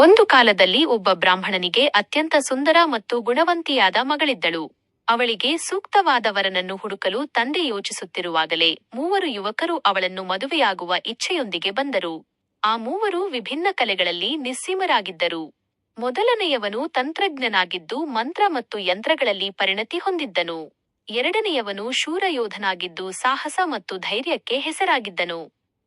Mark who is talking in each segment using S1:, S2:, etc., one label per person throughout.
S1: ಒಂದು ಕಾಲದಲ್ಲಿ ಒಬ್ಬ ಬ್ರಾಹ್ಮಣನಿಗೆ ಅತ್ಯಂತ ಸುಂದರ ಮತ್ತು ಗುಣವಂತಿಯಾದ ಮಗಳಿದ್ದಳು. ಅವಳಿಗೆ ಸೂಕ್ತವಾದ ವರನನ್ನು ಹುಡುಕಲು ತಂದೆ ಯೋಚಿಸುತ್ತಿರುವಾಗಲೇ 3 ಯುವಕರು ಅವಳನ್ನು ಮದುವೆಯಾಗುವ ಇಚ್ಛೆಯೊಂದಿಗೆ ಬಂದರು. ಆ 3 ವಿಭಿನ್ನ ಕಲೆಗಳಲ್ಲಿ ನಿಸ್ಸೀಮರಾಗಿದ್ದರು. ಮೊದಲನೆಯವನು ತಂತ್ರಜ್ಞನಾಗಿದ್ದು ಮಂತ್ರ ಮತ್ತು ಯಂತ್ರಗಳಲ್ಲಿ ಪರಿಣತಿ ಹೊಂದಿದ್ದನು. ಎರಡನೆಯವನು ಶೂರಯೋಧನಾಗಿದ್ದು ಸಾಹಸ ಮತ್ತು ಧೈರ್ಯಕ್ಕೆ ಹೆಸರಾಗಿದ್ದನು.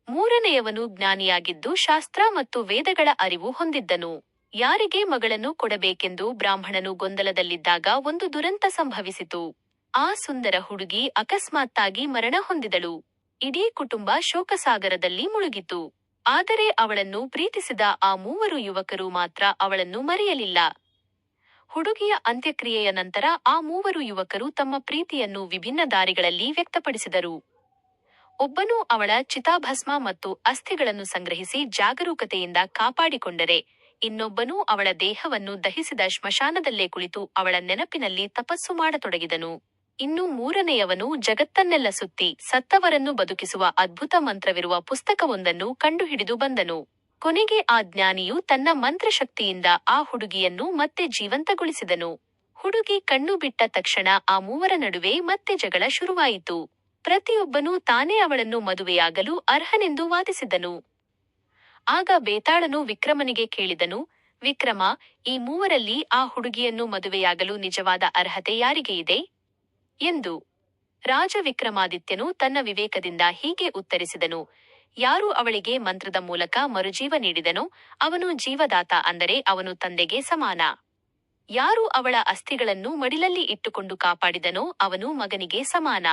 S1: ಮೂರನೆಯವನು ಜ್ಞಾನಿಯಾಗಿದ್ದು ಶಾಸ್ತ್ರ ಮತ್ತು ವೇದಗಳ ಅರಿವು ಹೊಂದಿದ್ದನು. ಯಾರಿಗೆ ಮಗಳನ್ನು ಕೊಡಬೇಕೆಂದು ಬ್ರಾಹ್ಮಣನು ಗೊಂದಲದಲ್ಲಿದ್ದಾಗ ಒಂದು ದುರಂತ ಸಂಭವಿಸಿತು. ಆ ಸುಂದರ ಹುಡುಗಿ ಅಕಸ್ಮಾತ್ತಾಗಿ ಮರಣ ಹೊಂದಿದಳು. ಇಡೀ ಕುಟುಂಬ ಶೋಕಸಾಗರದಲ್ಲಿ ಮುಳುಗಿತು. ಆದರೆ ಅವಳನ್ನು ಪ್ರೀತಿಸಿದ ಆ 3 ಯುವಕರು ಮಾತ್ರ ಅವಳನ್ನು ಮರೆಯಲಿಲ್ಲ. ಹುಡುಗಿಯ ಅಂತ್ಯಕ್ರಿಯೆಯ ನಂತರ ಆ 3 ಯುವಕರು ತಮ್ಮ ಪ್ರೀತಿಯನ್ನು ವಿಭಿನ್ನ ದಾರಿಗಳಲ್ಲಿ ವ್ಯಕ್ತಪಡಿಸಿದರು. ಒಬ್ಬನು ಅವಳ ಚಿತಾಭಸ್ಮ ಮತ್ತು ಅಸ್ಥಿಗಳನ್ನು ಸಂಗ್ರಹಿಸಿ ಜಾಗರೂಕತೆಯಿಂದ ಕಾಪಾಡಿಕೊಂಡರೆ, ಇನ್ನೊಬ್ಬನು ಅವಳ ದೇಹವನ್ನು ದಹಿಸಿದ ಶ್ಮಶಾನದಲ್ಲೇ ಕುಳಿತು ಅವಳ ನೆನಪಿನಲ್ಲಿ ತಪಸ್ಸು ಮಾಡತೊಡಗಿದನು. ಇನ್ನು ಮೂರನೆಯವನು ಜಗತ್ತನ್ನೆಲ್ಲ ಸುತ್ತಿ ಸತ್ತವರನ್ನು ಬದುಕಿಸುವ ಅದ್ಭುತ ಮಂತ್ರವಿರುವ ಪುಸ್ತಕವೊಂದನ್ನು ಕಂಡುಹಿಡಿದು ಬಂದನು. ಕೊನೆಗೆ ಆ ಜ್ಞಾನಿಯು ತನ್ನ ಮಂತ್ರಶಕ್ತಿಯಿಂದ ಆ ಹುಡುಗಿಯನ್ನು ಮತ್ತೆ ಜೀವಂತಗೊಳಿಸಿದನು. ಹುಡುಗಿ ಕಣ್ಣು ಬಿಟ್ಟ ತಕ್ಷಣ ಆ 3 ನಡುವೆ ಮತ್ತೆ ಜಗಳ ಶುರುವಾಯಿತು. ಪ್ರತಿಯೊಬ್ಬನೂ ತಾನೇ ಅವಳನ್ನು ಮದುವೆಯಾಗಲು ಅರ್ಹನೆಂದು ವಾದಿಸಿದನು. ಆಗ ಬೇತಾಳನು ವಿಕ್ರಮನಿಗೆ ಕೇಳಿದನು, ವಿಕ್ರಮ, ಈ 3ರಲ್ಲಿ ಆ ಹುಡುಗಿಯನ್ನು ಮದುವೆಯಾಗಲು ನಿಜವಾದ ಅರ್ಹತೆ ಯಾರಿಗೆ ಇದೆ ಎಂದು. ರಾಜ ವಿಕ್ರಮಾದಿತ್ಯನು ತನ್ನ ವಿವೇಕದಿಂದ ಹೀಗೆ ಉತ್ತರಿಸಿದನು, ಯಾರು ಅವಳಿಗೆ ಮಂತ್ರದ ಮೂಲಕ ಮರುಜೀವ ನೀಡಿದನೋ ಅವನು ಜೀವದಾತ, ಅಂದರೆ ಅವನು ತಂದೆಗೆ ಸಮಾನ. ಯಾರು ಅವಳ ಅಸ್ಥಿಗಳನ್ನು ಮಡಿಲಲ್ಲಿ ಇಟ್ಟುಕೊಂಡು ಕಾಪಾಡಿದನೋ ಅವನು ಮಗನಿಗೆ ಸಮಾನ.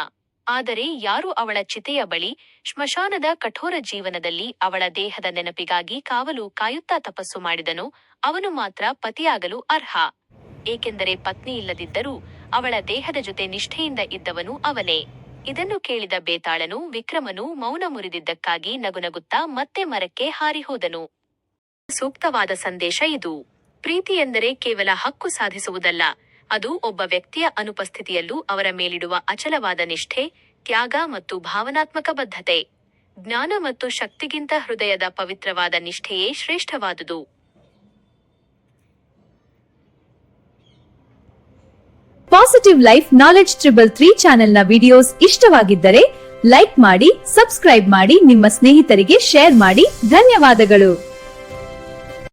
S1: ಆದರೆ ಯಾರು ಅವಳ ಚಿತೆಯ ಬಳಿ ಶ್ಮಶಾನದ ಕಠೋರ ಜೀವನದಲ್ಲಿ ಅವಳ ದೇಹದ ನೆನಪಿಗಾಗಿ ಕಾವಲು ಕಾಯುತ್ತಾ ತಪಸ್ಸು ಮಾಡಿದನೋ ಅವನು ಮಾತ್ರ ಪತಿಯಾಗಲು ಅರ್ಹ. ಏಕೆಂದರೆ ಪತ್ನಿ ಇಲ್ಲದಿದ್ದರೂ ಅವಳ ದೇಹದ ಜೊತೆ ನಿಷ್ಠೆಯಿಂದ ಇದ್ದವನು ಅವನೇ. ಇದನ್ನು ಕೇಳಿದ ಬೇತಾಳನು ವಿಕ್ರಮನು ಮೌನ ಮುರಿದಿದ್ದಕ್ಕಾಗಿ ನಗುನಗುತ್ತಾ ಮತ್ತೆ ಮರಕ್ಕೆ ಹಾರಿ ಹೋದನು. ಸೂಕ್ತವಾದ ಸಂದೇಶ ಇದು. ಪ್ರೀತಿ ಎಂದರೆ ಕೇವಲ ಹಕ್ಕು ಸಾಧಿಸುವುದಲ್ಲ, ಅದು ಒಬ್ಬ ವ್ಯಕ್ತಿಯ ಅನುಪಸ್ಥಿತಿಯಲ್ಲೂ ಅವರ ಮೇಲಿಡುವ ಅಚಲವಾದ ನಿಷ್ಠೆ, ತ್ಯಾಗ ಮತ್ತು ಭಾವನಾತ್ಮಕ ಬದ್ಧತೆ. ಜ್ಞಾನ ಮತ್ತು ಶಕ್ತಿಗಿಂತ ಹೃದಯದ ಪವಿತ್ರವಾದ ನಿಷ್ಠೆಯೇ ಶ್ರೇಷ್ಠವಾದುದು.
S2: ಪಾಸಿಟಿವ್ ಲೈಫ್ ನಾಲೆಡ್ಜ್ 333 ಚಾನೆಲ್ನ ವಿಡಿಯೋಸ್ ಇಷ್ಟವಾಗಿದ್ದರೆ ಲೈಕ್ ಮಾಡಿ, ಸಬ್ಸ್ಕ್ರೈಬ್ ಮಾಡಿ, ನಿಮ್ಮ ಸ್ನೇಹಿತರಿಗೆ ಶೇರ್ ಮಾಡಿ. ಧನ್ಯವಾದಗಳು.